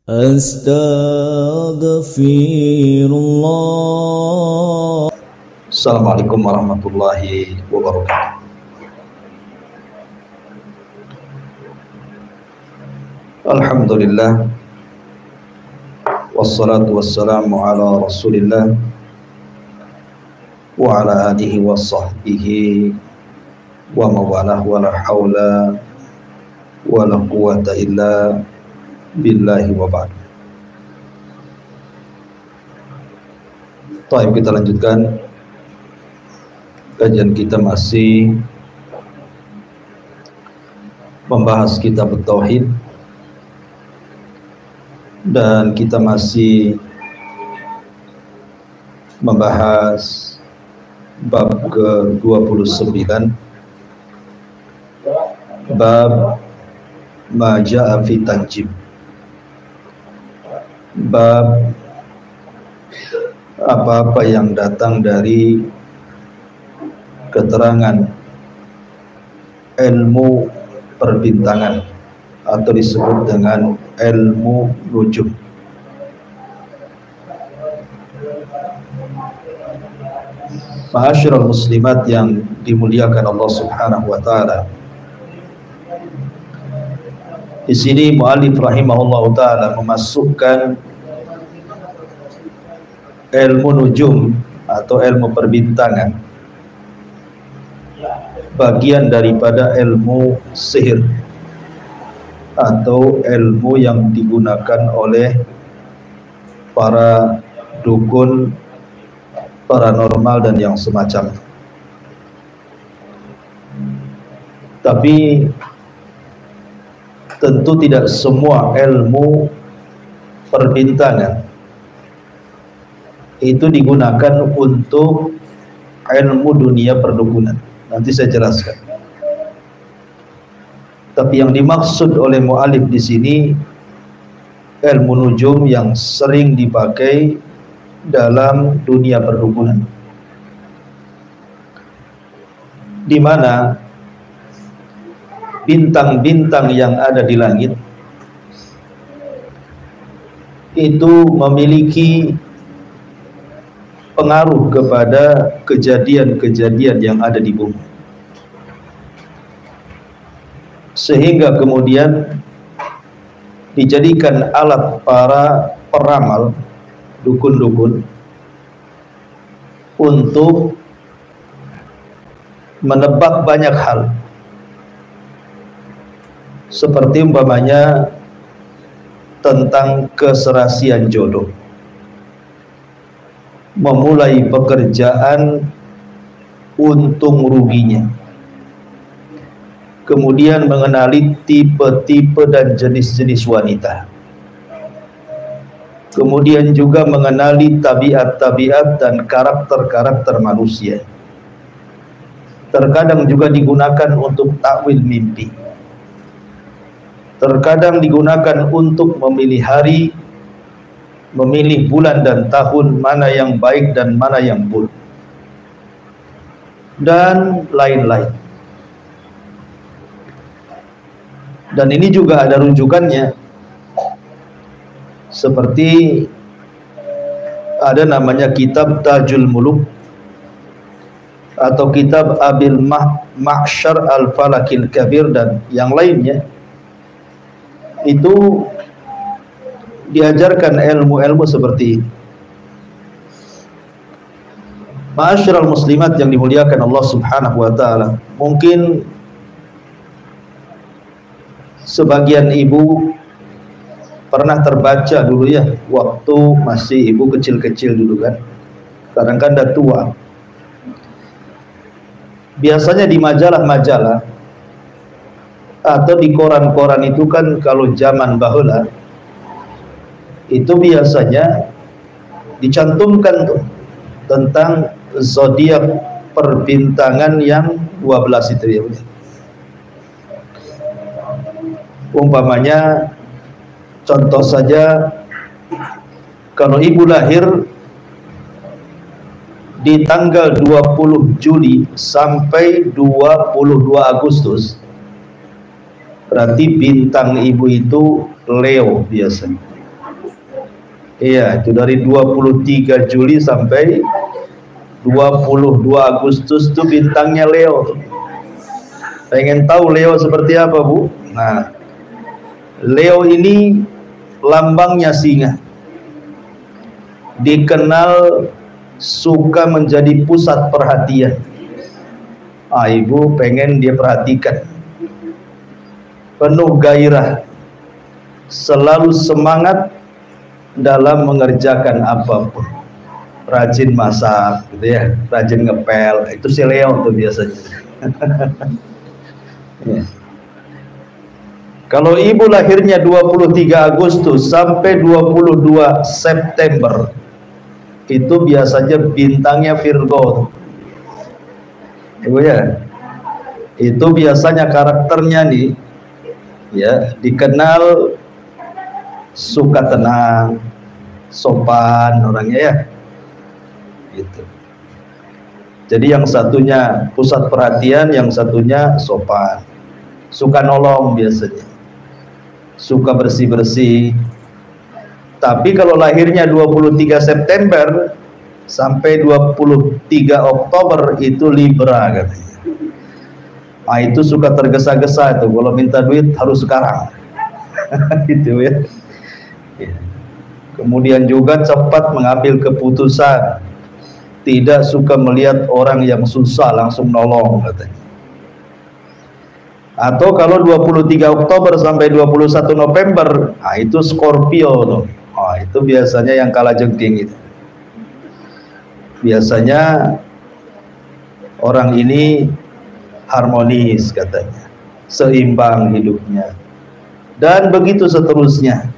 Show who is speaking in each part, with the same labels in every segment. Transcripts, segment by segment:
Speaker 1: Astaghfirullah.
Speaker 2: Assalamualaikum warahmatullahi wabarakatuh. Alhamdulillah, wassalatu wassalamu ala rasulillah wa ala alihi wa sahbihi wa mawalah, wa la hawla wa la quwata illa billahi wa ba'd. Baik, kita lanjutkan kajian kita, masih membahas kitab Tauhid, dan kita masih membahas bab ke-29, bab ma ja'a fi tanjim, bab apa-apa yang datang dari keterangan ilmu perbintangan atau disebut dengan ilmu nujum. Ma'asyiral muslimat yang dimuliakan Allah Subhanahu wa taala. Di sini muallif rahimahullah taala memasukkan ilmu nujum atau ilmu perbintangan, bagian daripada ilmu sihir atau ilmu yang digunakan oleh para dukun, paranormal dan yang semacamnya. Tapi tentu tidak semua ilmu perbintangan itu digunakan untuk ilmu dunia perdukunan. Nanti saya jelaskan. Tapi yang dimaksud oleh mu'alif di sini ilmu nujum yang sering dipakai dalam dunia perdukunan, di mana bintang-bintang yang ada di langit itu memiliki pengaruh kepada kejadian-kejadian yang ada di bumi, sehingga kemudian dijadikan alat para peramal, dukun-dukun, untuk menebak banyak hal, seperti umpamanya tentang keserasian jodoh, memulai pekerjaan, untung ruginya, kemudian mengenali tipe-tipe dan jenis-jenis wanita, kemudian juga mengenali tabiat-tabiat dan karakter-karakter manusia. Terkadang juga digunakan untuk takwil mimpi, terkadang digunakan untuk memilih hari, memilih bulan dan tahun, mana yang baik dan mana yang buruk, dan lain-lain. Dan ini juga ada rujukannya, seperti ada namanya kitab Tajul Muluk atau kitab Abil Ma'syar Al-Falakil Kabir dan yang lainnya. Itu diajarkan ilmu-ilmu seperti ini. Ma'asyiral muslimat yang dimuliakan Allah Subhanahu wa taala, mungkin sebagian ibu pernah terbaca dulu ya, waktu masih ibu kecil-kecil dulu kan. Sekarang kan udah tua. Biasanya di majalah-majalah atau di koran-koran itu kan, kalau zaman bahula itu biasanya dicantumkan tuh tentang zodiak perbintangan yang 12 itu ya. Umpamanya contoh saja, kalau ibu lahir di tanggal 20 Juli sampai 22 Agustus, berarti bintang ibu itu Leo biasanya. Iya, itu dari 23 Juli sampai 22 Agustus tuh bintangnya Leo. Pengen tahu Leo seperti apa, Bu? Nah, Leo ini lambangnya singa. Dikenal suka menjadi pusat perhatian. Ibu pengen dia perhatikan. Penuh gairah, selalu semangat dalam mengerjakan apapun. Rajin masak, gitu ya, rajin ngepel. Itu si Leo tuh biasanya. Ya. Kalau ibu lahirnya 23 Agustus sampai 22 September, itu biasanya bintangnya Virgo. Ibu ya, itu biasanya karakternya nih, ya, dikenal suka tenang, sopan orangnya ya, gitu. Jadi yang satunya pusat perhatian, yang satunya sopan, suka nolong biasanya, suka bersih-bersih. Tapi kalau lahirnya 23 September sampai 23 Oktober itu Libra katanya. Itu suka tergesa-gesa tuh, kalau minta duit harus sekarang. Gitu ya. Kemudian juga cepat mengambil keputusan, tidak suka melihat orang yang susah langsung nolong katanya. Atau kalau 23 Oktober sampai 21 November, itu Scorpio tuh. Itu biasanya yang kalah jengking itu. Biasanya orang ini harmonis katanya, seimbang hidupnya, dan begitu seterusnya,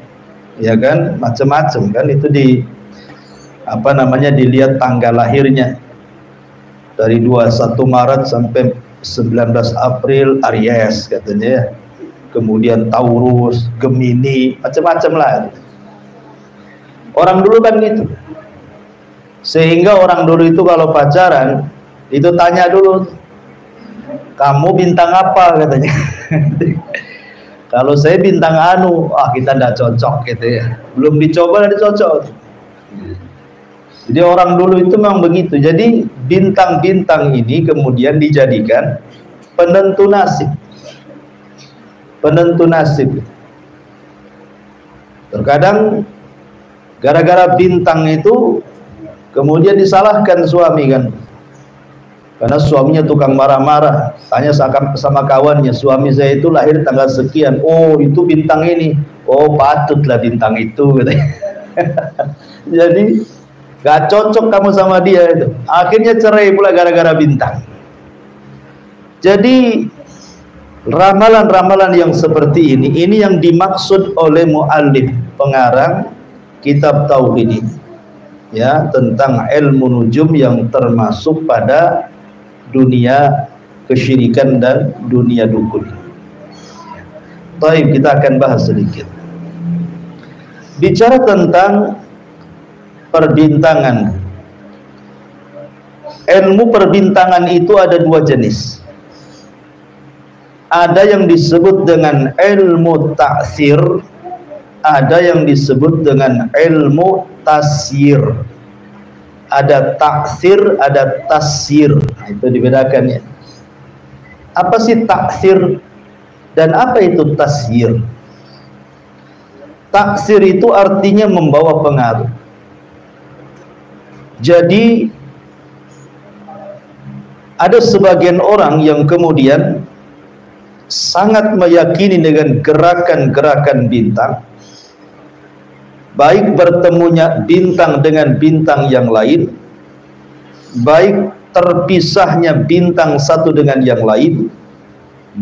Speaker 2: ya kan, macam-macam kan. Itu dilihat tanggal lahirnya dari 21 Maret sampai 19 April Aries katanya ya. Kemudian Taurus, Gemini, macam-macam lah. Orang dulu kan gitu. Sehingga orang dulu itu kalau pacaran itu tanya dulu, kamu bintang apa katanya. Kalau saya bintang anu, kita tidak cocok gitu ya. Belum dicoba dan dicocok. Jadi orang dulu itu memang begitu. Jadi bintang-bintang ini kemudian dijadikan penentu nasib. Penentu nasib. Terkadang gara-gara bintang itu kemudian disalahkan suami kan. Karena suaminya tukang marah-marah. Tanya sama kawannya, suami saya itu lahir tanggal sekian. Oh, itu bintang ini. Oh, patutlah bintang itu katanya. Jadi gak cocok kamu sama dia itu. Akhirnya cerai pula gara-gara bintang. Jadi ramalan-ramalan yang seperti ini yang dimaksud oleh muallif, pengarang kitab tauhid ini, ya, tentang ilmu nujum yang termasuk pada dunia kesyirikan dan dunia dukun. Baik, kita akan bahas sedikit. Bicara tentang perbintangan. Ilmu perbintangan itu ada dua jenis. Ada yang disebut dengan ilmu ta'sir, ada yang disebut dengan ilmu tasyir. Ada taksir, ada tasyir. Itu dibedakan ya. Apa sih taksir dan apa itu tasyir? Taksir itu artinya membawa pengaruh. Jadi ada sebagian orang yang kemudian sangat meyakini dengan gerakan-gerakan bintang, baik bertemunya bintang dengan bintang yang lain, baik terpisahnya bintang satu dengan yang lain,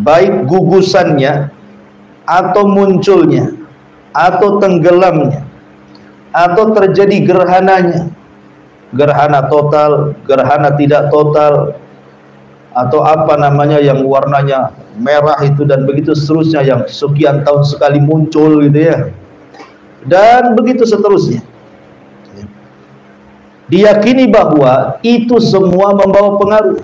Speaker 2: baik gugusannya atau munculnya atau tenggelamnya atau terjadi gerhananya, gerhana total, gerhana tidak total, atau apa namanya yang warnanya merah itu dan begitu seterusnya yang sekian tahun sekali muncul gitu ya, dan begitu seterusnya. Diyakini bahwa itu semua membawa pengaruh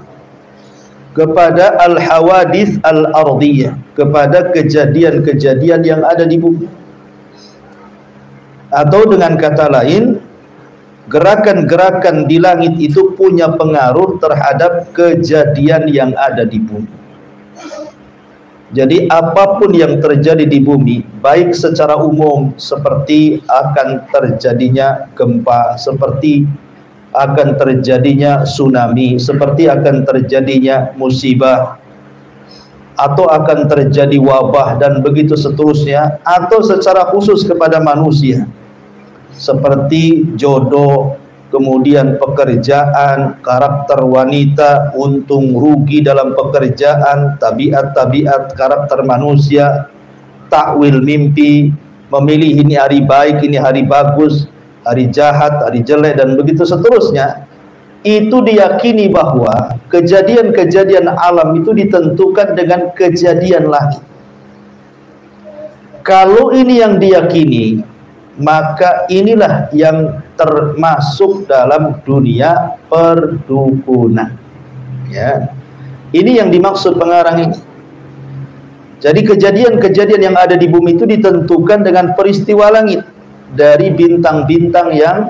Speaker 2: kepada al-hawadits al-ardiyah, kepada kejadian-kejadian yang ada di bumi. Atau dengan kata lain, gerakan-gerakan di langit itu punya pengaruh terhadap kejadian yang ada di bumi. Jadi apapun yang terjadi di bumi, baik secara umum seperti akan terjadinya gempa, seperti akan terjadinya tsunami, seperti akan terjadinya musibah, atau akan terjadi wabah dan begitu seterusnya, atau secara khusus kepada manusia seperti jodoh, kemudian pekerjaan, karakter wanita, untung rugi dalam pekerjaan, tabiat-tabiat karakter manusia, takwil mimpi, memilih ini hari baik, ini hari bagus, hari jahat, hari jelek dan begitu seterusnya. Itu diyakini bahwa kejadian-kejadian alam itu ditentukan dengan kejadian langit. Kalau ini yang diyakini, maka inilah yang termasuk dalam dunia perdukunan. Ya, ini yang dimaksud pengarang ini. Jadi kejadian-kejadian yang ada di bumi itu ditentukan dengan peristiwa langit, dari bintang-bintang yang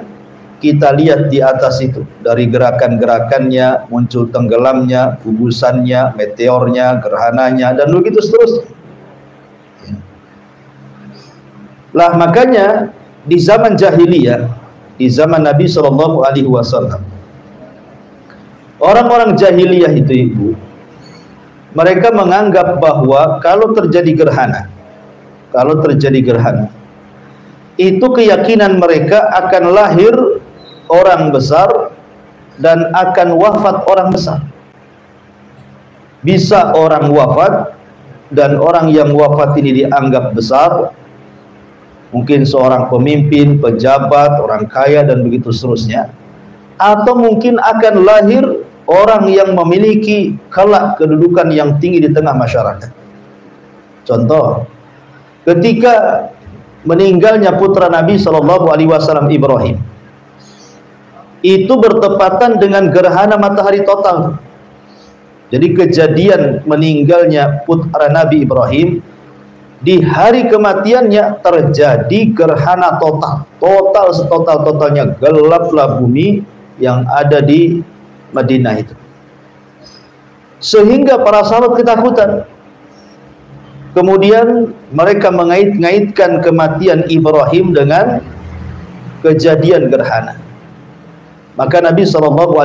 Speaker 2: kita lihat di atas itu, dari gerakan-gerakannya, muncul tenggelamnya, gugusannya, meteornya, gerhananya, dan begitu seterusnya. Lah makanya di zaman jahiliyah, di zaman Nabi Shallallahu Alaihi Wasallam, orang-orang jahiliyah itu ibu, mereka menganggap bahwa kalau terjadi gerhana, itu keyakinan mereka akan lahir orang besar dan akan wafat orang besar. Bisa orang wafat dan orang yang wafat ini dianggap besar, mungkin seorang pemimpin, pejabat, orang kaya dan begitu seterusnya. Atau mungkin akan lahir orang yang memiliki kelak kedudukan yang tinggi di tengah masyarakat. Contoh, ketika meninggalnya putra Nabi Shallallahu Alaihi Wasallam Ibrahim, itu bertepatan dengan gerhana matahari total. Jadi kejadian meninggalnya putra Nabi Ibrahim, di hari kematiannya terjadi gerhana total setotal-totalnya, gelaplah bumi yang ada di Madinah itu, sehingga para sahabat ketakutan. Kemudian mereka mengait-ngaitkan kematian Ibrahim dengan kejadian gerhana. Maka Nabi SAW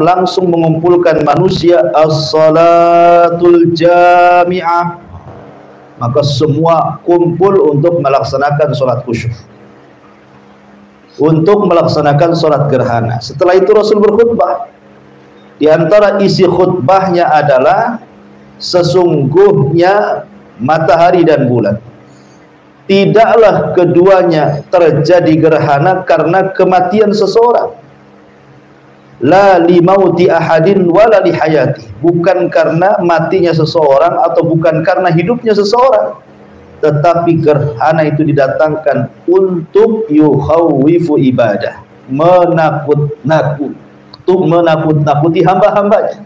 Speaker 2: langsung mengumpulkan manusia, as-salatul jami'ah. Maka semua kumpul untuk melaksanakan sholat khusyuk, untuk melaksanakan sholat gerhana. Setelah itu Rasul berkhutbah. Di antara isi khutbahnya adalah, sesungguhnya matahari dan bulan, tidaklah keduanya terjadi gerhana karena kematian seseorang. La li mauti ahadin wala li hayati, bukan karena matinya seseorang atau bukan karena hidupnya seseorang, tetapi gerhana itu didatangkan untuk yukhawwifu ibadah, menakut-nakuti hamba-hambanya.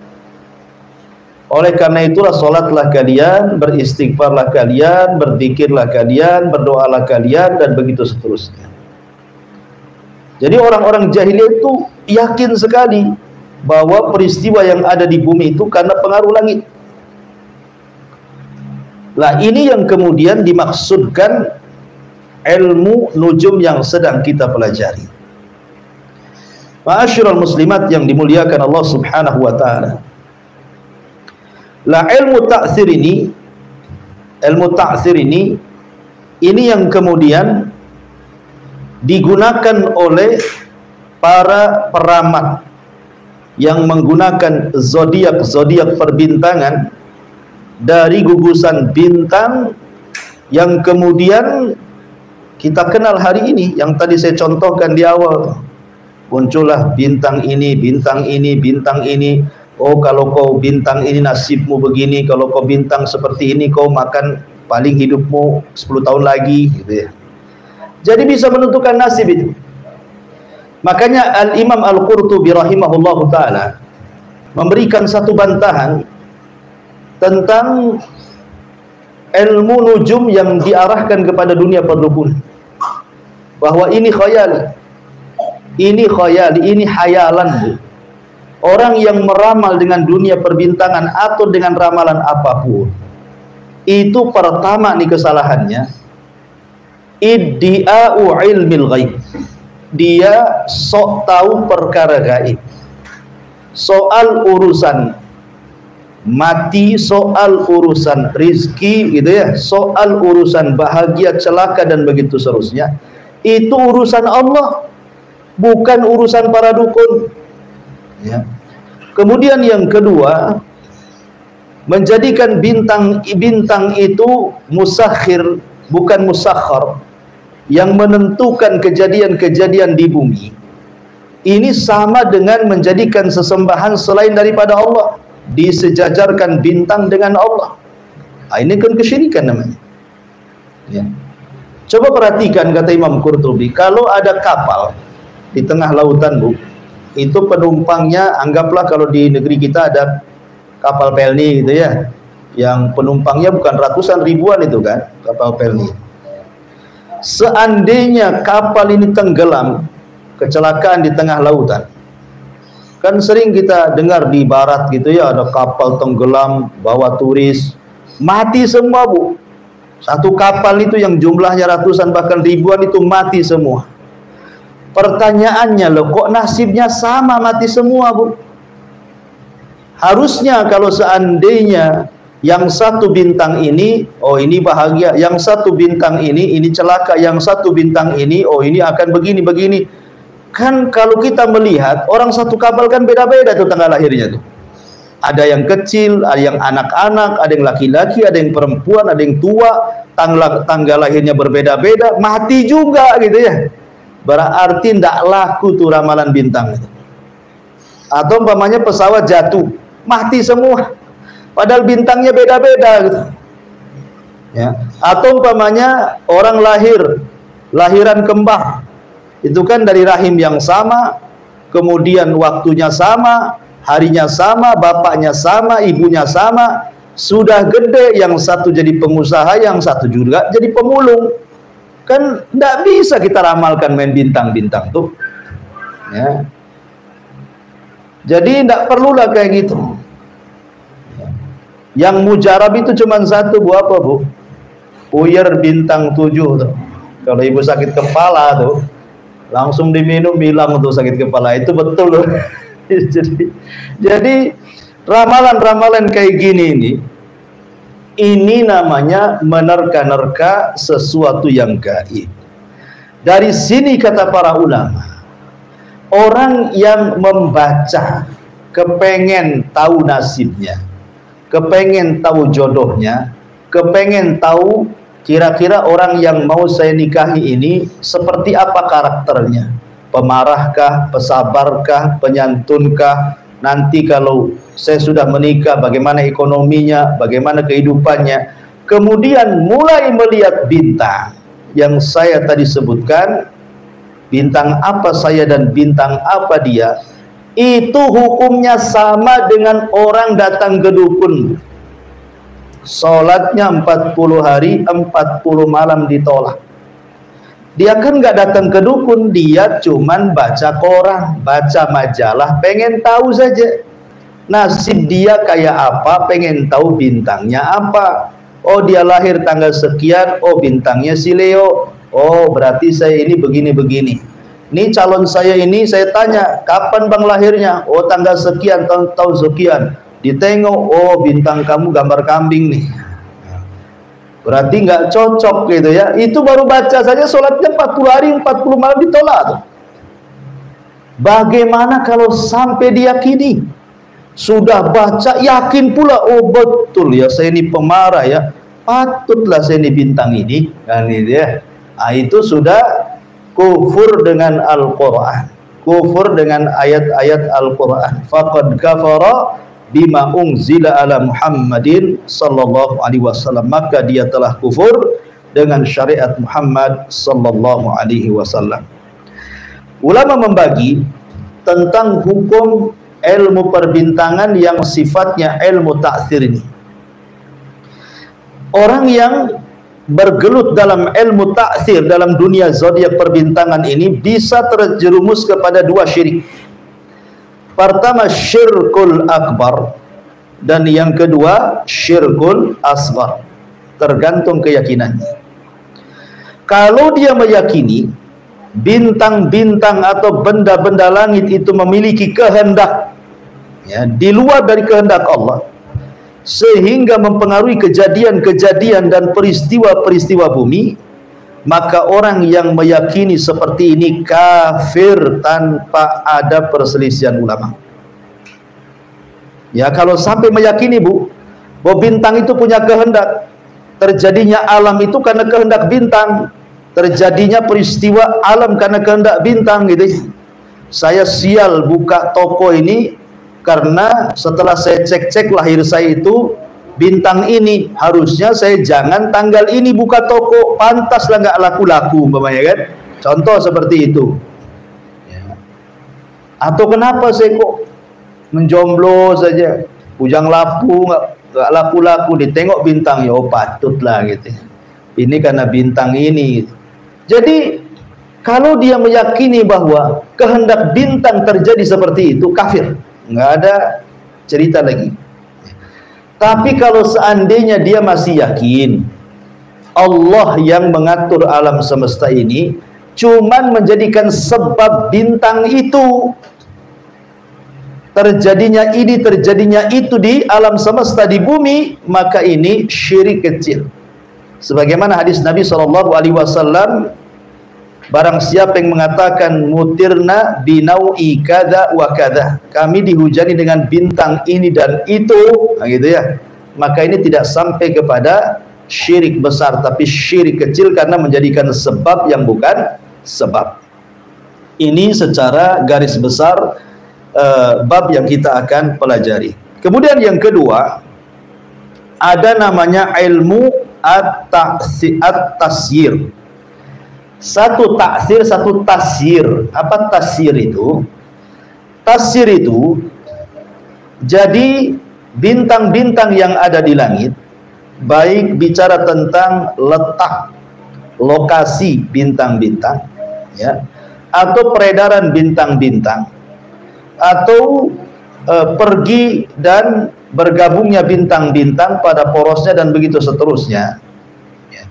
Speaker 2: Oleh karena itulah sholatlah kalian, beristighfarlah kalian, berzikirlah kalian, berdoalah kalian, dan begitu seterusnya. Jadi orang-orang jahiliyah itu yakin sekali bahwa peristiwa yang ada di bumi itu karena pengaruh langit. Lah ini yang kemudian dimaksudkan ilmu nujum yang sedang kita pelajari. Ma'asyiral muslimat yang dimuliakan Allah Subhanahu wa taala. Lah ilmu ta'tsir ini yang kemudian digunakan oleh para peramal yang menggunakan zodiak perbintangan dari gugusan bintang yang kemudian kita kenal hari ini, yang tadi saya contohkan di awal. Muncullah bintang ini, bintang ini, bintang ini. Oh, kalau kau bintang ini nasibmu begini, kalau kau bintang seperti ini kau makan paling hidupmu 10 tahun lagi, gitu ya. Jadi bisa menentukan nasib itu. Makanya Al-Imam Al-Qurtubi rahimahullahu ta'ala memberikan satu bantahan tentang ilmu nujum yang diarahkan kepada dunia perdukunan. bahwa ini khayali, ini hayalan, Bu. Orang yang meramal dengan dunia perbintangan atau dengan ramalan apapun, itu pertama nih kesalahannya, iddi'a'u ilmil ghaib. Dia sok tahu perkara gaib. Soal urusan mati, soal urusan rizki gitu ya, soal urusan bahagia, celaka dan begitu seterusnya, itu urusan Allah, bukan urusan para dukun ya. Kemudian yang kedua, menjadikan bintang itu musakhir, bukan musakhar, yang menentukan kejadian-kejadian di bumi. Ini sama dengan menjadikan sesembahan selain daripada Allah, disejajarkan bintang dengan Allah. Nah, ini kan kesyirikan namanya ya. Coba perhatikan kata Imam Qurtubi, kalau ada kapal di tengah lautan, Bu, itu penumpangnya, anggaplah kalau di negeri kita ada kapal pelni gitu ya, yang penumpangnya bukan ratusan ribuan itu kan, kapal pelni. Seandainya kapal ini tenggelam, kecelakaan di tengah lautan, kan sering kita dengar di barat gitu ya, ada kapal tenggelam bawa turis, mati semua, Bu. Satu kapal itu yang jumlahnya ratusan bahkan ribuan itu mati semua. Pertanyaannya, loh, kok nasibnya sama mati semua, Bu? Harusnya kalau seandainya yang satu bintang ini, oh ini bahagia, yang satu bintang ini celaka, yang satu bintang ini, oh ini akan begini-begini. Kan kalau kita melihat, orang satu kapal kan beda-beda tuh tanggal lahirnya tuh. Ada yang kecil, ada yang anak-anak, ada yang laki-laki, ada yang perempuan, ada yang tua, tanggal lahirnya berbeda-beda, mati juga gitu ya. Berarti tidak laku tuh ramalan bintang itu. Atau umpamanya pesawat jatuh, mati semua, padahal bintangnya beda-beda gitu ya. Atau umpamanya orang lahiran kembar, itu kan dari rahim yang sama, kemudian waktunya sama, harinya sama, bapaknya sama, ibunya sama, sudah gede, yang satu jadi pengusaha, yang satu juga jadi pemulung. Kan tidak bisa kita ramalkan main bintang-bintang tuh ya. Jadi tidak perlulah kayak gitu. Yang mujarab itu cuma satu, Bu, apa, Bu? Puyer bintang 7 tuh. Kalau ibu sakit kepala tuh, langsung diminum hilang tuh sakit kepala. Itu betul loh. Jadi ramalan-ramalan kayak gini ini namanya menerka-nerka sesuatu yang gaib. Dari sini kata para ulama, orang yang membaca kepengen tahu nasibnya, kepengen tahu jodohnya, kepengen tahu kira-kira orang yang mau saya nikahi ini seperti apa karakternya, pemarahkah, pesabarkah, penyantunkah, nanti kalau saya sudah menikah bagaimana ekonominya, bagaimana kehidupannya. Kemudian mulai melihat bintang yang saya tadi sebutkan, bintang apa saya dan bintang apa dia, itu hukumnya sama dengan orang datang ke dukun. Sholatnya 40 hari 40 malam ditolak. Dia kan nggak datang ke dukun, dia cuman baca koran, baca majalah, pengen tahu saja nasib dia kayak apa, pengen tahu bintangnya apa. Oh dia lahir tanggal sekian, oh bintangnya si Leo, oh berarti saya ini begini-begini. Ini calon saya ini, saya tanya kapan bang lahirnya, oh tanggal sekian, tahun sekian. Ditengok, oh bintang kamu gambar kambing nih, berarti nggak cocok gitu ya. Itu baru baca saja sholatnya 40 hari 40 malam ditolak tuh. Bagaimana kalau sampai diyakini, sudah baca yakin pula, oh betul ya saya ini pemarah ya, patutlah saya ini bintang ini kan gitu ya. Nah, itu sudah kufur dengan Al-Quran, kufur dengan ayat-ayat Al-Quran. Faqad kafara bima unzila ala Muhammadin sallallahu alaihi wasallam, maka dia telah kufur dengan syariat Muhammad sallallahu alaihi wasallam. Ulama membagi tentang hukum ilmu perbintangan yang sifatnya ilmu ta'thir ini. Orang yang bergelut dalam ilmu ta'thir dalam dunia zodiak perbintangan ini bisa terjerumus kepada dua syirik. Pertama syirkul akbar, dan yang kedua syirkul asghar, tergantung keyakinannya. Kalau dia meyakini bintang-bintang atau benda-benda langit itu memiliki kehendak, ya, di luar dari kehendak Allah, sehingga mempengaruhi kejadian-kejadian dan peristiwa-peristiwa bumi, maka orang yang meyakini seperti ini kafir tanpa ada perselisihan ulama. Ya, kalau sampai meyakini bahwa bintang itu punya kehendak, terjadinya alam itu karena kehendak bintang, terjadinya peristiwa alam karena kehendak bintang, gitu. Saya sial buka toko ini karena setelah saya cek-cek lahir saya itu bintang ini, harusnya saya jangan tanggal ini buka toko, pantaslah nggak laku-laku, umpamanya kan. Contoh seperti itu. Ya. Atau kenapa saya kok menjomblo saja, bujang lapu nggak laku-laku, ditengok bintang, ya oh patutlah gitu. Ini karena bintang ini. Jadi kalau dia meyakini bahwa kehendak bintang terjadi seperti itu, kafir, nggak ada cerita lagi. Tapi kalau seandainya dia masih yakin Allah yang mengatur alam semesta ini, cuman menjadikan sebab bintang itu terjadinya ini, terjadinya itu di alam semesta, di bumi, maka ini syirik kecil. Sebagaimana hadis Nabi SAW, barang siapa yang mengatakan mutirna binaui kada wa kada, kami dihujani dengan bintang ini dan itu, nah gitu ya, maka ini tidak sampai kepada syirik besar, tapi syirik kecil karena menjadikan sebab yang bukan sebab. Ini secara garis besar bab yang kita akan pelajari. Kemudian yang kedua, ada namanya ilmu at-tasyir. Satu taksir, satu tasyir. Apa tasyir itu? Tasyir itu jadi bintang-bintang yang ada di langit, baik bicara tentang letak, lokasi bintang-bintang, ya, atau peredaran bintang-bintang, atau pergi dan bergabungnya bintang-bintang pada porosnya dan begitu seterusnya, ya.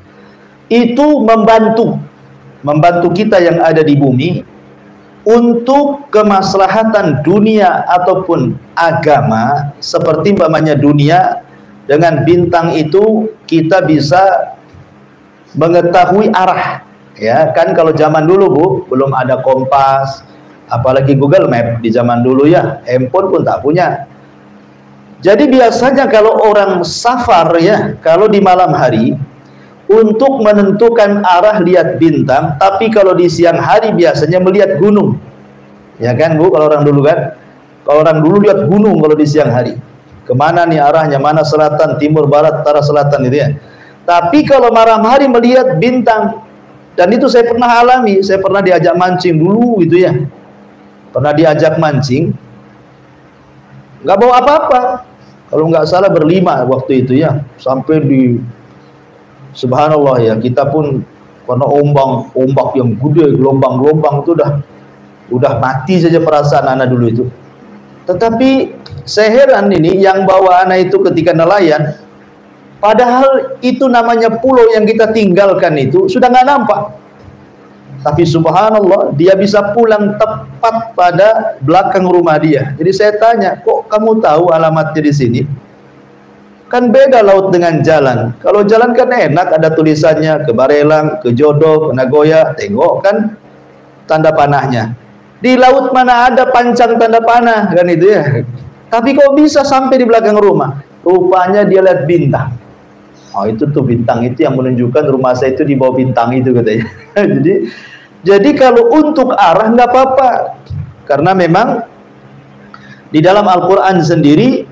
Speaker 2: Itu membantu kita yang ada di bumi untuk kemaslahatan dunia ataupun agama. Seperti umpamanya dunia, dengan bintang itu kita bisa mengetahui arah, ya kan. Kalau zaman dulu belum ada kompas, apalagi Google Map di zaman dulu, ya, handphone pun tak punya. Jadi biasanya kalau orang safar, ya, kalau di malam hari untuk menentukan arah lihat bintang, tapi kalau di siang hari biasanya melihat gunung, ya kan Bu, kalau orang dulu kan, kalau orang dulu lihat gunung kalau di siang hari, kemana nih arahnya, mana selatan, timur, barat, utara, selatan, gitu ya. Tapi kalau malam hari melihat bintang, dan itu saya pernah alami, saya pernah diajak mancing dulu gitu ya, pernah diajak mancing, nggak bawa apa-apa, kalau nggak salah berlima waktu itu ya, sampai di subhanallah ya, kita pun karena ombak yang gede, gelombang-gelombang itu udah mati saja perasaan anak dulu itu. Tetapi saya heran ini, yang bawa anak itu ketika nelayan, padahal itu namanya pulau yang kita tinggalkan itu sudah nggak nampak. Tapi subhanallah, dia bisa pulang tepat pada belakang rumah dia. Jadi saya tanya, kok kamu tahu alamatnya di sini? Kan beda laut dengan jalan. Kalau jalan kan enak, ada tulisannya ke Barelang, ke Jodoh, ke Nagoya, tengok kan tanda panahnya. Di laut mana ada pancang tanda panah, kan itu ya. Tapi kok bisa sampai di belakang rumah? Rupanya dia lihat bintang. Oh, itu tuh bintang itu yang menunjukkan rumah saya itu di bawah bintang itu, katanya. jadi kalau untuk arah nggak apa-apa, karena memang di dalam Al-Quran sendiri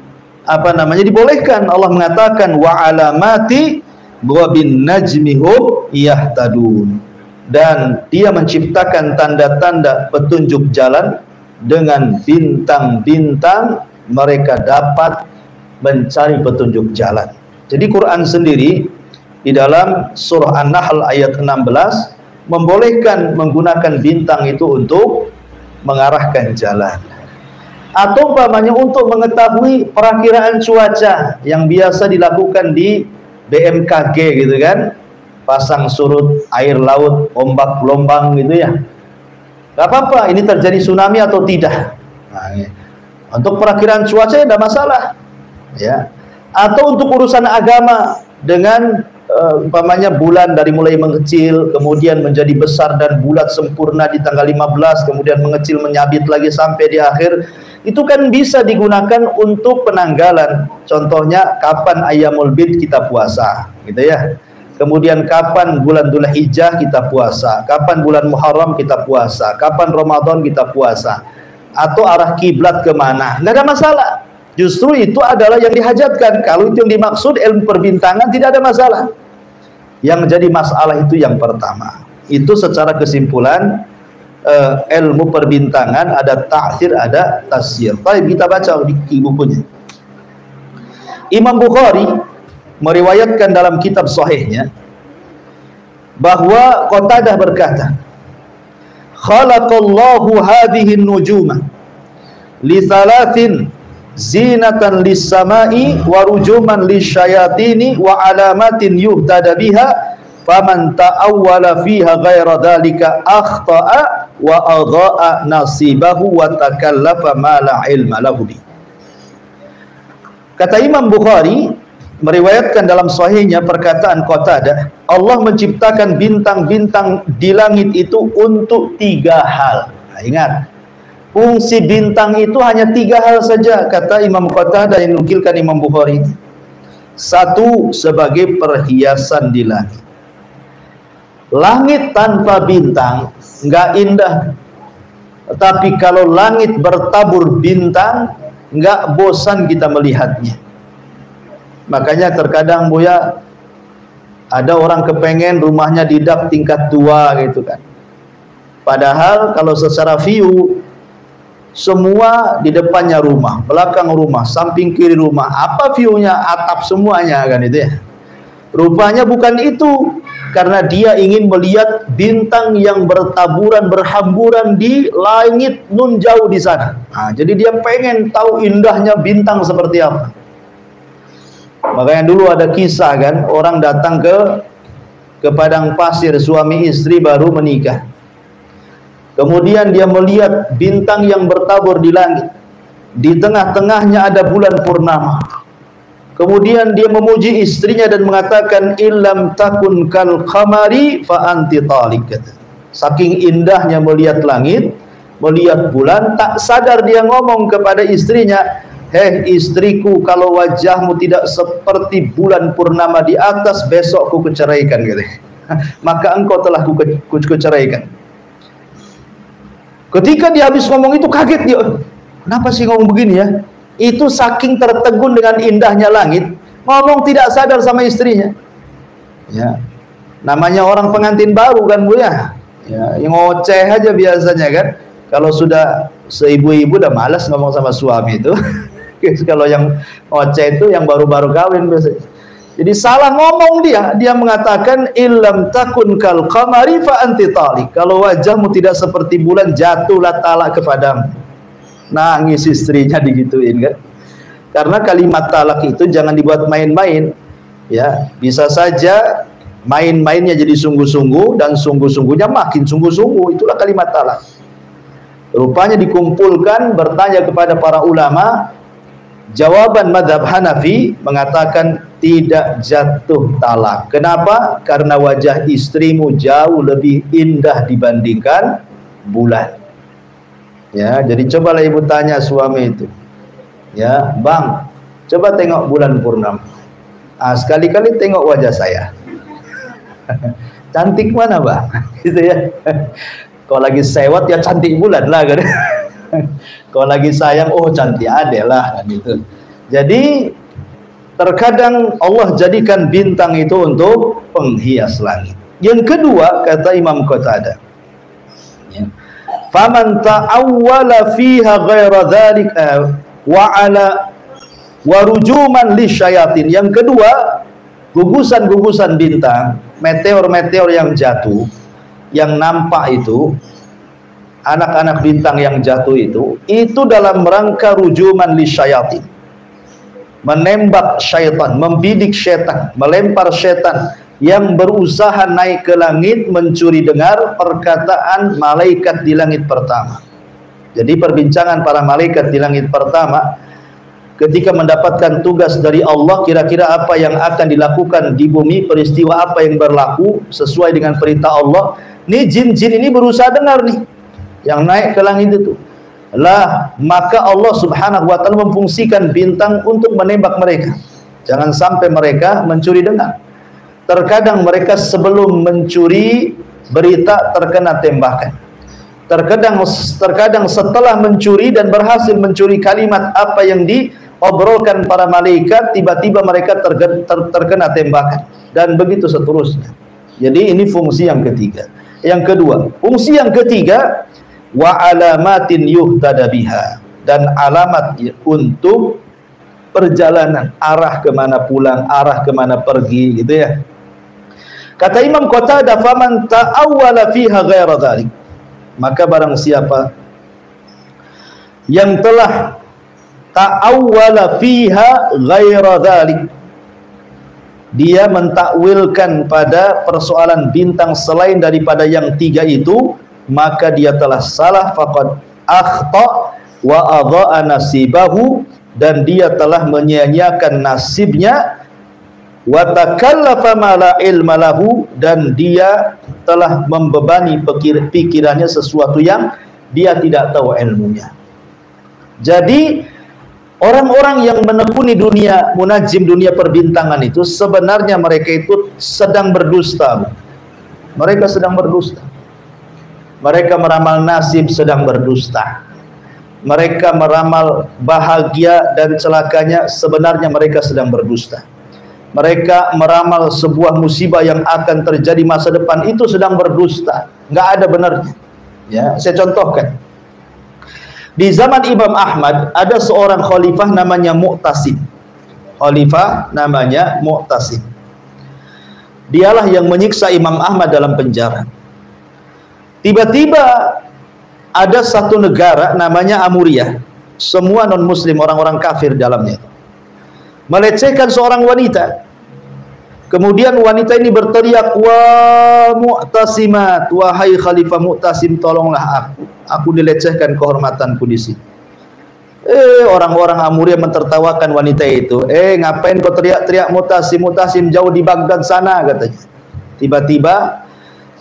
Speaker 2: dibolehkan. Allah mengatakan wa alamati wa bin najmihum yahtadun, dan dia menciptakan tanda-tanda petunjuk jalan, dengan bintang-bintang mereka dapat mencari petunjuk jalan. Jadi Quran sendiri di dalam surah An-Nahl ayat 16 membolehkan menggunakan bintang itu untuk mengarahkan jalan, atau umpamanya untuk mengetahui perakiraan cuaca yang biasa dilakukan di BMKG gitu kan, pasang surut air laut, ombak gelombang gitu ya. Gak apa-apa ini terjadi tsunami atau tidak. Nah, untuk perakiraan cuaca tidak masalah ya. Atau untuk urusan agama dengan umpamanya bulan dari mulai mengecil kemudian menjadi besar dan bulat sempurna di tanggal 15, kemudian mengecil menyabit lagi sampai di akhir, itu kan bisa digunakan untuk penanggalan. Contohnya kapan Ayyamul Bid kita puasa gitu ya. Kemudian kapan bulan Dzulhijjah kita puasa, kapan bulan Muharram kita puasa, kapan Ramadan kita puasa, atau arah kiblat kemana, nggak ada masalah. Justru itu adalah yang dihajatkan. Kalau itu yang dimaksud ilmu perbintangan tidak ada masalah. Yang menjadi masalah itu yang pertama. Itu secara kesimpulan ilmu perbintangan ada ta'thir, ada tasyir. Baik, kita baca di bukunya. Imam Bukhari meriwayatkan dalam kitab sahihnya bahwa Qatadah berkata, khalaqallahu hadhihi an-nujuma li thalathin zinatan lis-sama'i wa rujuman lisyayatini wa alamatin yuhtada biha faman ta'awwala fiha ghaira dhalika akhta'a wa adha'a nasibahu wa takallafa ma la ilma lahu bi. Kata Imam Bukhari meriwayatkan dalam sahihnya perkataan Qatadah, Allah menciptakan bintang-bintang di langit itu untuk 3 hal. Nah, ingat, fungsi bintang itu hanya 3 hal saja, kata Imam Qatadah yang nukilkan Imam Bukhari. 1, sebagai perhiasan di langit. Langit tanpa bintang nggak indah. Tetapi kalau langit bertabur bintang, nggak bosan kita melihatnya. Makanya terkadang Buya, ada orang kepengen rumahnya di dak tingkat 2 gitu kan. Padahal kalau secara view semua di depannya rumah, belakang rumah, samping kiri rumah, apa view-nya? Atap semuanya kan itu ya. Rupanya bukan itu, karena dia ingin melihat bintang yang bertaburan, berhamburan di langit nun jauh di sana. Nah, jadi dia pengen tahu indahnya bintang seperti apa. Makanya dulu ada kisah kan, orang datang ke padang pasir, suami istri baru menikah. Kemudian dia melihat bintang yang bertabur di langit. Di tengah-tengahnya ada bulan purnama. Kemudian dia memuji istrinya dan mengatakan, illam takun kal khamari fa anti talik. Saking indahnya melihat langit, melihat bulan, tak sadar dia ngomong kepada istrinya, hei istriku, kalau wajahmu tidak seperti bulan purnama di atas, besok ku keceraikan gitu. Maka engkau telah ku keceraikan. Ketika dia habis ngomong itu kaget dia, kenapa sih ngomong begini ya? Itu saking tertegun dengan indahnya langit, ngomong tidak sadar sama istrinya. Ya, namanya orang pengantin baru kan Bu ya, yang ngoceh aja biasanya kan. Kalau sudah seibu-ibu udah malas ngomong sama suami itu. Kalau yang ngoceh itu yang baru-baru kawin biasanya. Jadi salah ngomong dia mengatakan illam takun kal qamari fa anti talik. Kalau wajahmu tidak seperti bulan, jatuhlah talak kepadamu. Nangis istrinya digituin kan. Karena kalimat talak itu jangan dibuat main-main. Ya, bisa saja main-mainnya jadi sungguh-sungguh dan sungguh-sungguhnya makin sungguh-sungguh. Itulah kalimat talak. Rupanya dikumpulkan, bertanya kepada para ulama, jawaban madhab Hanafi mengatakan tidak jatuh talak. Kenapa? Karena wajah istrimu jauh lebih indah dibandingkan bulan. Ya, jadi cobalah ibu tanya suami itu, ya bang, coba tengok bulan purnama. Sekali-kali tengok wajah saya. Cantik mana bang? Gitu ya. Kalau lagi sewot ya cantik bulan lah kan. Kalau lagi sayang, oh cantik ade lah kan gitu. Jadi terkadang Allah jadikan bintang itu untuk penghias langit. Yang kedua kata Imam Qatadah, ya, faman ta'awwala fiha ghaira dzalik wa ala wa rujuman lisyayatin. Yang kedua, gugusan-gugusan bintang, meteor-meteor yang jatuh, yang nampak itu, anak-anak bintang yang jatuh itu dalam rangka rujuman li syayatin, menembak syaitan, membidik syaitan, melempar syaitan yang berusaha naik ke langit mencuri dengar perkataan malaikat di langit pertama. Jadi perbincangan para malaikat di langit pertama ketika mendapatkan tugas dari Allah, kira-kira apa yang akan dilakukan di bumi, peristiwa apa yang berlaku sesuai dengan perintah Allah. Nih jin-jin ini berusaha dengar nih yang naik ke langit itu. Lah, maka Allah Subhanahu wa taala memfungsikan bintang untuk menembak mereka. Jangan sampai mereka mencuri dengar. Terkadang mereka sebelum mencuri berita terkena tembakan. Terkadang setelah mencuri dan berhasil mencuri kalimat apa yang diobrolkan para malaikat, tiba-tiba mereka terkena tembakan, dan begitu seterusnya. Jadi ini fungsi yang ketiga. Yang kedua, fungsi yang ketiga, wa alamatin yuhtada biha, dan alamat untuk perjalanan, arah kemana pulang, arah kemana pergi, gitu ya. Kata Imam Qatadah, faman ta'awwala fiha ghaira dzalik, maka barang siapa yang telah ta'awwala fiha ghaira dzalik, dia mentakwilkan pada persoalan bintang selain daripada yang tiga itu, maka dia telah salah, faqad akhta wa adha'a nasibahu, dan dia telah menyia-nyiakan nasibnya, wa takallafa ma la ilma lahu, dan dia telah membebani pikirannya sesuatu yang dia tidak tahu ilmunya. Jadi orang-orang yang menekuni dunia munajim, dunia perbintangan itu sebenarnya mereka itu sedang berdusta. Mereka sedang berdusta. Mereka meramal nasib, sedang berdusta. Mereka meramal bahagia dan celakanya, sebenarnya mereka sedang berdusta. Mereka meramal sebuah musibah yang akan terjadi masa depan, itu sedang berdusta, nggak ada benarnya. Ya, saya contohkan. Di zaman Imam Ahmad ada seorang khalifah namanya Mu'tasim. Khalifah namanya Mu'tasim. Dialah yang menyiksa Imam Ahmad dalam penjara. Tiba-tiba ada satu negara namanya Amuriyah, semua non muslim, orang-orang kafir dalamnya, melecehkan seorang wanita. Kemudian wanita ini berteriak, "Wa Mu'tasimat, wahai Khalifah Mu'tasim, tolonglah aku dilecehkan kehormatanku di sini." Orang-orang Amuriyah mentertawakan wanita itu. Ngapain kau teriak-teriak Mu'tasim? Mu'tasim jauh di Baghdad sana, katanya. Tiba-tiba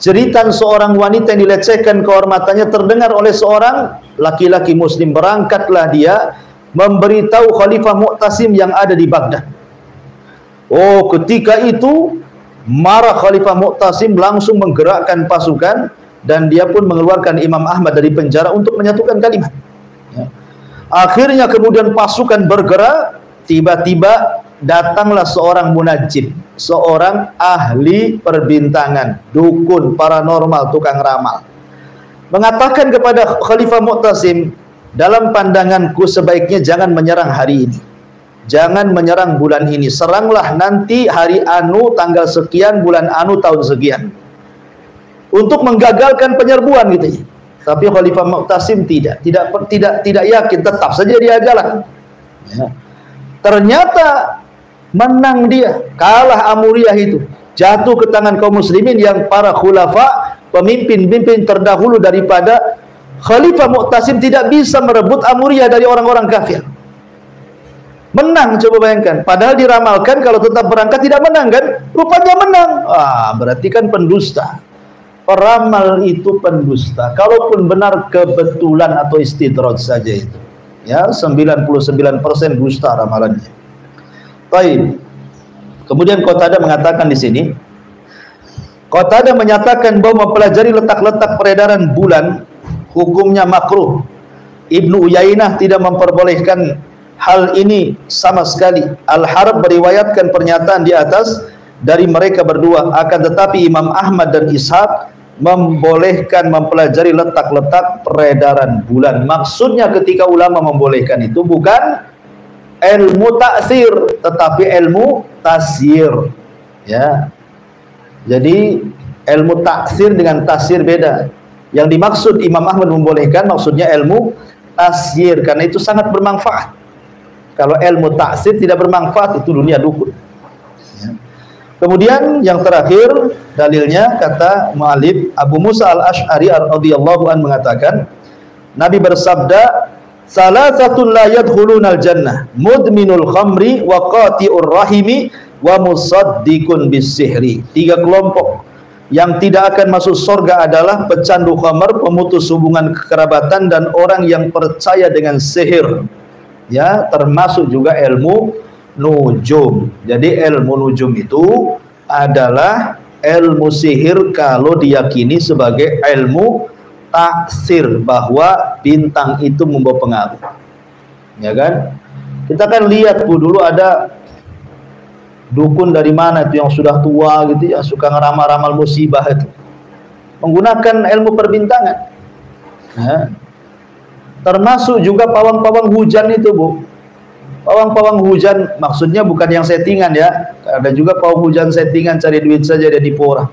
Speaker 2: jeritan seorang wanita yang dilecehkan kehormatannya terdengar oleh seorang laki-laki muslim. Berangkatlah dia memberitahu Khalifah Mu'tasim yang ada di Baghdad. Ketika itu marah Khalifah Mu'tasim, langsung menggerakkan pasukan, dan dia pun mengeluarkan Imam Ahmad dari penjara untuk menyatukan kalimat. Ya. Akhirnya kemudian pasukan bergerak, tiba-tiba datanglah seorang munajim, seorang ahli perbintangan, dukun, paranormal, tukang ramal, mengatakan kepada Khalifah Mu'tasim, dalam pandanganku sebaiknya jangan menyerang hari ini, jangan menyerang bulan ini, seranglah nanti hari anu tanggal sekian, bulan anu tahun sekian, untuk menggagalkan penyerbuan gitu. Tapi Khalifah Mu'tasim tidak yakin, tetap saja dia jalan. Ya. Ternyata menang dia, kalah Amuriyah itu, jatuh ke tangan kaum muslimin yang para khulafa, pemimpin-pemimpin terdahulu daripada Khalifah Mu'tasim tidak bisa merebut Amuriyah dari orang-orang kafir. Menang, coba bayangkan. Padahal diramalkan kalau tetap berangkat tidak menang kan? Rupanya menang. Berarti kan pendusta. Peramal itu pendusta. Kalaupun benar kebetulan atau istidraj saja itu. Ya, 99% dusta ramalannya. Baik. Kemudian Qatadah mengatakan di sini, Qatadah menyatakan bahwa mempelajari letak-letak peredaran bulan hukumnya makruh. Ibnu Uyainah tidak memperbolehkan hal ini sama sekali. Al-Harb meriwayatkan pernyataan di atas dari mereka berdua, akan tetapi Imam Ahmad dan Ishaq membolehkan mempelajari letak-letak peredaran bulan. Maksudnya ketika ulama membolehkan itu bukan ilmu taksir, tetapi ilmu tasyir. Ya. Jadi ilmu taksir dengan tasir beda. Yang dimaksud Imam Ahmad membolehkan maksudnya ilmu tasyir, karena itu sangat bermanfaat. Kalau ilmu taksir tidak bermanfaat, itu dunia dukun. Ya. Kemudian yang terakhir dalilnya kata mu'allif Abu Musa al-Ash'ari radhiyallahu an mengatakan, Nabi bersabda, salasatun la yadkhulunal jannah, mudminul khamri wa qati'ur rahimi wa musaddiqun bisihri. 3 kelompok yang tidak akan masuk surga adalah pecandu khamar, pemutus hubungan kekerabatan, dan orang yang percaya dengan sihir. Ya, termasuk juga ilmu nujum. Jadi ilmu nujum itu adalah ilmu sihir kalau diyakini sebagai ilmu taksir, bahwa bintang itu membawa pengaruh. Ya kan? Kita kan lihat Bu, dulu ada dukun dari mana itu yang sudah tua gitu ya, suka ngeramal-ramal musibah itu, menggunakan ilmu perbintangan. Ya. Termasuk juga pawang-pawang hujan itu Bu. Pawang-pawang hujan maksudnya bukan yang settingan ya, ada juga pawang hujan settingan cari duit saja dia dipora.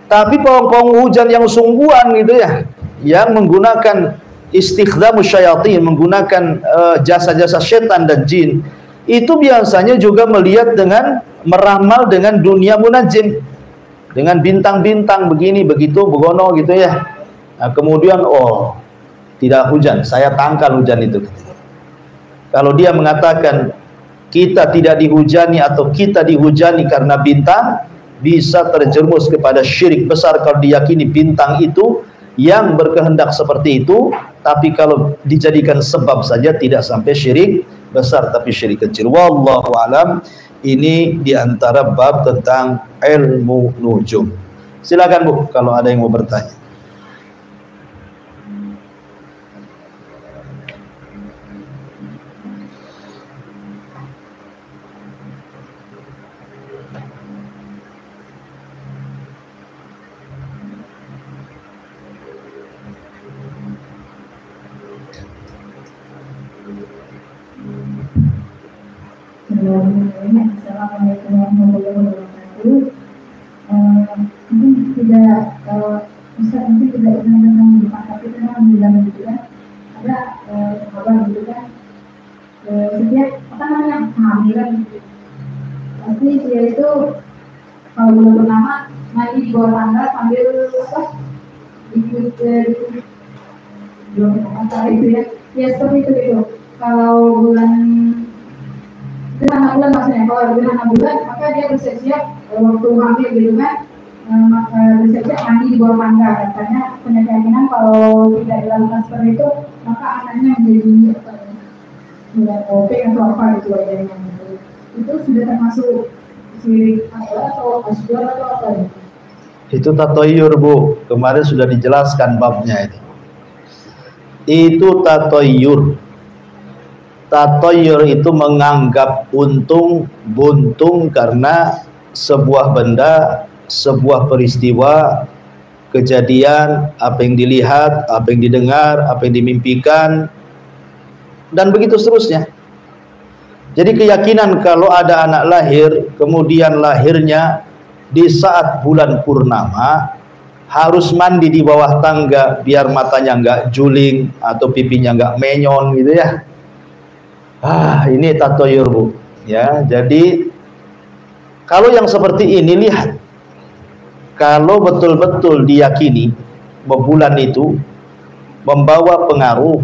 Speaker 2: Tapi pawang-pawang hujan yang sungguhan gitu ya, yang menggunakan istikhdamus syayatin, menggunakan jasa-jasa setan dan jin, itu biasanya juga melihat dengan meramal dengan dunia munajim, dengan bintang-bintang begini begitu begono gitu ya. Nah, kemudian oh tidak hujan, saya tangkal hujan itu. Kalau dia mengatakan kita tidak dihujani atau kita dihujani karena bintang, bisa terjerumus kepada syirik besar kalau diyakini bintang itu yang berkehendak seperti itu. Tapi kalau dijadikan sebab saja tidak sampai syirik besar, tapi syirik kecil. Wallahu alam. Ini diantara bab tentang ilmu nujum. Silakan Bu, kalau ada yang mau bertanya.
Speaker 1: Assalamualaikum warahmatullahi wabarakatuh. Mungkin tidak Ustaz mungkin tidak pernah tentang Jepang, tapi pernah bilang gitu kan, ada sahabat gitu kan, setiap apa namanya kehamilan gitu, pasti dia itu kalau belum pernah mandi di bawah tangga sambil apa ikut belum pernah itu ya, ya seperti itu gitu. Kalau bulan gerhana bulan maksudnya, kalau gerhana bulan maka dia bersiap-siap waktu hamil gitu kan, maka bersiap-siap mandi di bawah tangga. Katanya punya keyakinan kalau tidak dilakukan seperti itu maka anaknya menjadi OP atau apa gitu wajahnya. Itu sudah termasuk syirik atau asghar atau apa ya?
Speaker 2: Itu tatoyur Bu, kemarin sudah dijelaskan babnya itu. Itu tatoyur. Tatoyur itu menganggap untung buntung karena sebuah benda, sebuah peristiwa, kejadian, apa yang dilihat, apa yang didengar, apa yang dimimpikan, dan begitu seterusnya. Jadi keyakinan kalau ada anak lahir, kemudian lahirnya di saat bulan purnama, harus mandi di bawah tangga biar matanya nggak juling atau pipinya nggak menyon gitu ya. Ini tatoyur Bu ya. Jadi kalau yang seperti ini, lihat, kalau betul-betul diyakini bulan itu membawa pengaruh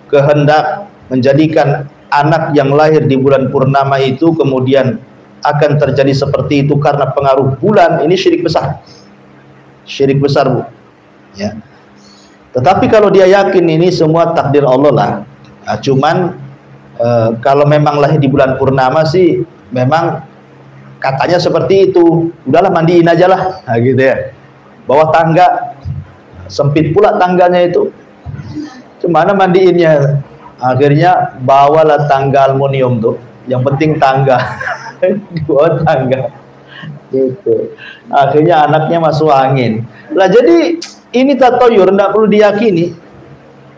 Speaker 2: kehendak menjadikan anak yang lahir di bulan purnama itu kemudian akan terjadi seperti itu karena pengaruh bulan, ini syirik besar. Syirik besar Bu ya. Tetapi kalau dia yakin ini semua takdir Allah lah, cuman kalau memang lahir di bulan purnama sih memang katanya seperti itu, udahlah mandiin aja lah, nah, gitu ya. Bawah tangga sempit pula tangganya itu, gimana mandiinnya? Akhirnya bawalah tangga aluminium tuh, yang penting tangga di bawah tangga gitu. Akhirnya anaknya masuk angin lah. Jadi ini tatoyur, tidak perlu diyakini.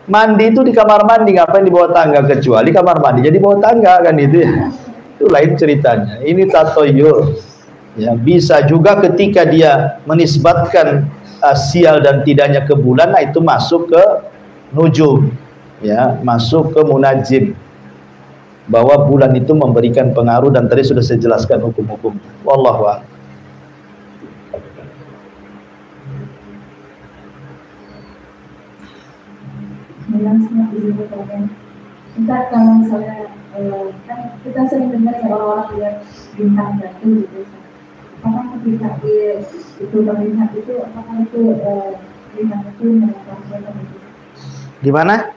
Speaker 2: Mandi itu di kamar mandi, ngapain di bawah tangga, kecuali kamar mandi jadi bawah tangga kan itu ya. Itu lain ceritanya. Ini tatoyur Ya, bisa juga ketika dia menisbatkan sial dan tidaknya ke bulan, nah itu masuk ke nujum, ya, masuk ke munajim, bahwa bulan itu memberikan pengaruh, dan tadi sudah saya jelaskan hukum-hukum. Wallahu a'lam.
Speaker 1: Entah kalau misalnya kan kita sering dengar ya orang-orang lihat bintang jatuh gitu. Apakah ketika itu melihat itu, apakah itu bintang itu menyebabkan sesuatu itu?
Speaker 2: Gimana?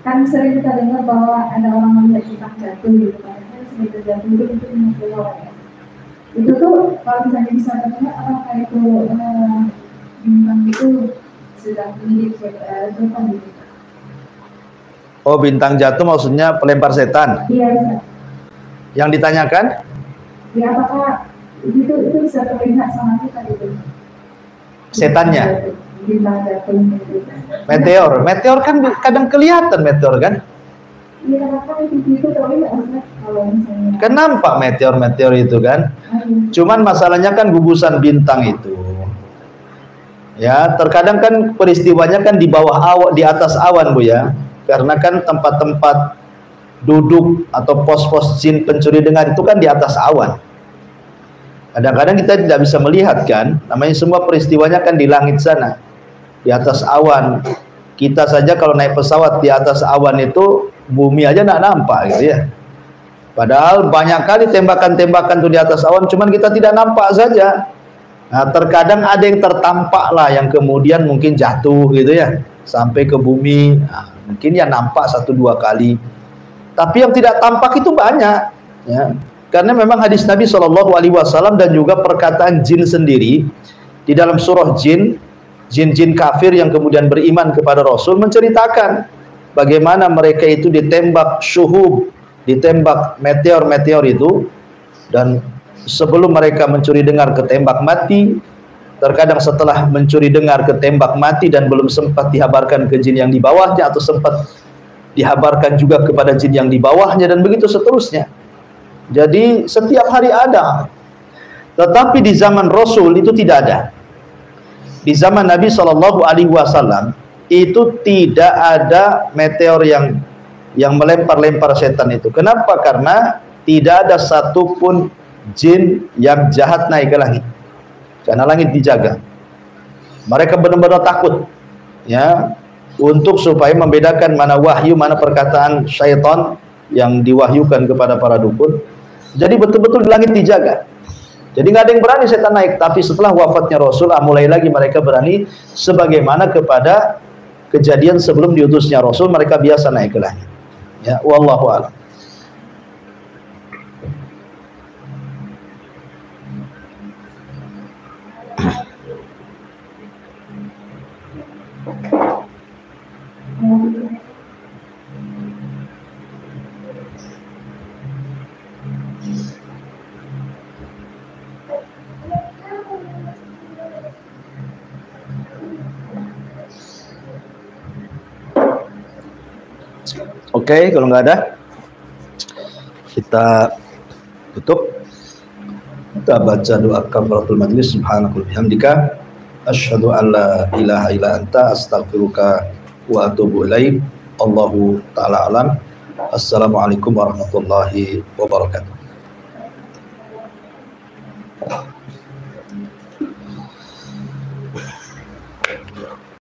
Speaker 1: Kan sering kita dengar bahwa ada orang melihat bintang jatuh gitu, karena sering jatuh itu menyebabkan ya. Itu tuh kalau misalnya bisa dengar, apakah itu bintang itu sudah mirip setan gitu?
Speaker 2: Oh, bintang jatuh maksudnya pelempar setan?
Speaker 1: Iya, bisa.
Speaker 2: Yang ditanyakan?
Speaker 1: Ya, apakah itu bisa terlihat sama kita gitu?
Speaker 2: Setannya?
Speaker 1: Bintang jatuh gitu.
Speaker 2: Meteor kan kadang kelihatan meteor kan?
Speaker 1: Iya, apakah itu terlihat kalau misalnya?
Speaker 2: Kan nampak meteor itu kan? Cuman masalahnya kan gugusan bintang itu. Ya, terkadang kan peristiwanya kan di bawah awan, di atas awan, Bu ya. Karena kan tempat-tempat duduk atau pos-pos jin pencuri dengar itu kan di atas awan. Kadang-kadang kita tidak bisa melihat kan, namanya semua peristiwanya kan di langit sana, di atas awan. Kita saja kalau naik pesawat di atas awan itu bumi aja nggak nampak gitu ya. Padahal banyak kali tembakan-tembakan tuh di atas awan, cuman kita tidak nampak saja. Nah, terkadang ada yang tertampak lah, yang kemudian mungkin jatuh gitu ya, sampai ke bumi. Nah, mungkin ya nampak 1-2 kali. Tapi yang tidak tampak itu banyak, ya. Karena memang hadis Nabi SAW dan juga perkataan jin sendiri di dalam surah jin kafir yang kemudian beriman kepada Rasul menceritakan bagaimana mereka itu ditembak syuhub, ditembak meteor itu, dan sebelum mereka mencuri dengar ketembak mati. Terkadang setelah mencuri dengar ketembak mati dan belum sempat dihabarkan ke jin yang di bawahnya, atau sempat dihabarkan juga kepada jin yang di bawahnya, dan begitu seterusnya. Jadi setiap hari ada. Tetapi di zaman Rasul itu tidak ada. Di zaman Nabi SAW itu tidak ada meteor yang melempar-lempar setan itu. Kenapa? Karena tidak ada satupun jin yang jahat naik ke langit. Karena langit dijaga. Mereka benar-benar takut, ya, untuk supaya membedakan mana wahyu, mana perkataan syaitan yang diwahyukan kepada para dukun. Jadi betul-betul di langit dijaga. Jadi nggak ada yang berani setan naik. Tapi setelah wafatnya Rasul, mulai lagi mereka berani, sebagaimana kepada kejadian sebelum diutusnya Rasul, mereka biasa naik ke langit. Ya, wallahu a'lam. Oke, kalau nggak ada, kita tutup. Kita baca doa kafaratul majlis. Subhanakallahumma bihamdika asyhadu an la ilaha illa anta astaghfiruka wa atubu ilaik. Allahu ta'ala alam. Assalamualaikum warahmatullahi wabarakatuh.